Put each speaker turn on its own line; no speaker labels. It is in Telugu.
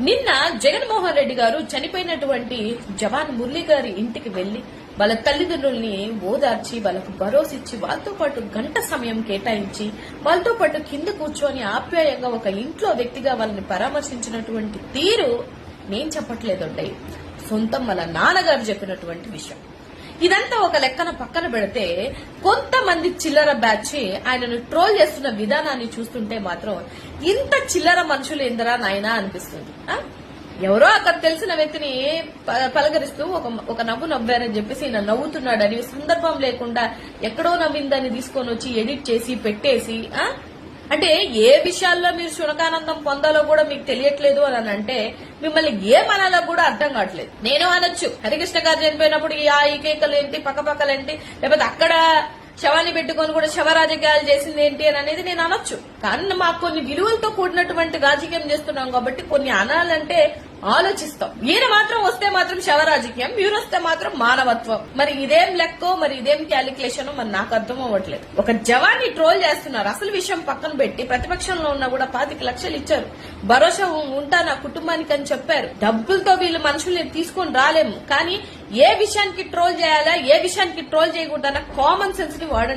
నిన్న జగన్మోహన్ రెడ్డి గారు చనిపోయినటువంటి జవాన్ మురళి గారి ఇంటికి వెళ్లి వాళ్ళ తల్లిదండ్రుల్ని ఓదార్చి వాళ్ళకు భరోసిచ్చి వాళ్ళతో పాటు గంట సమయం కేటాయించి వాళ్ళతో పాటు కింద కూర్చొని ఆప్యాయంగా ఒక ఇంట్లో వ్యక్తిగా వాళ్ళని పరామర్శించినటువంటి తీరు నేను చెప్పట్లేదండి, సొంతం వాళ్ళ నాన్నగారు చెప్పినటువంటి విషయం. ఇదంతా ఒక లెక్కన పక్కన పెడితే కొంతమంది చిల్లర బ్యాచ్ ఆయనను ట్రోల్ చేస్తున్న విధానాన్ని చూస్తుంటే మాత్రం ఇంత చిల్లర మనుషులు ఎందరా నాయనా అనిపిస్తుంది. ఎవరో అక్కడ తెలిసిన వ్యక్తిని పలకరిస్తూ ఒక నవ్వు నవ్వారని చెప్పేసి ఈయన నవ్వుతున్నాడని సందర్భం లేకుండా ఎక్కడో నవ్విందని తీసుకొని వచ్చి ఎడిట్ చేసి పెట్టేసి అంటే ఏ విషయాల్లో మీరు శునకానందం పొందాలో కూడా మీకు తెలియట్లేదు అని అంటే మిమ్మల్ని ఏమనాలో కూడా అర్థం కావట్లేదు. నేను అనొచ్చు హరికృష్ణ గారు చనిపోయినప్పుడు ఈ కేకలు ఏంటి, పక్కపక్కలేంటి, లేకపోతే అక్కడ శవాన్ని పెట్టుకొని కూడా శవ రాజకీయాలు చేసింది ఏంటి అని అనేది నేను అనొచ్చు. కానీ మాకు కొన్ని విలువలతో కూడినటువంటి రాజకీయం చేస్తున్నాం కాబట్టి కొన్ని అనాలంటే ఆలోచిస్తాం. ఈయన మాత్రం వస్తే మాత్రం శవ రాజకీయం, మీరు వస్తే మాత్రం మానవత్వం. మరి ఇదేం లెక్కో, మరి ఇదేం క్యాలిక్యులేషన్ మరి నాకు అర్థం అవ్వట్లేదు. ఒక జవాన్ని ట్రోల్ చేస్తున్నారు. అసలు విషయం పక్కన పెట్టి ప్రతిపక్షంలో ఉన్నా కూడా 25 లక్షలు ఇచ్చారు, భరోసా ఉంటా నా కుటుంబానికి అని చెప్పారు. డబ్బులతో వీళ్ళు మనుషుల్ని తీసుకొని రాలేము, కానీ ఏ విషయానికి ట్రోల్ చేయాలా, ఏ విషయానికి ట్రోల్ చేయకుండా కామన్ సెన్స్ ని వాడండి.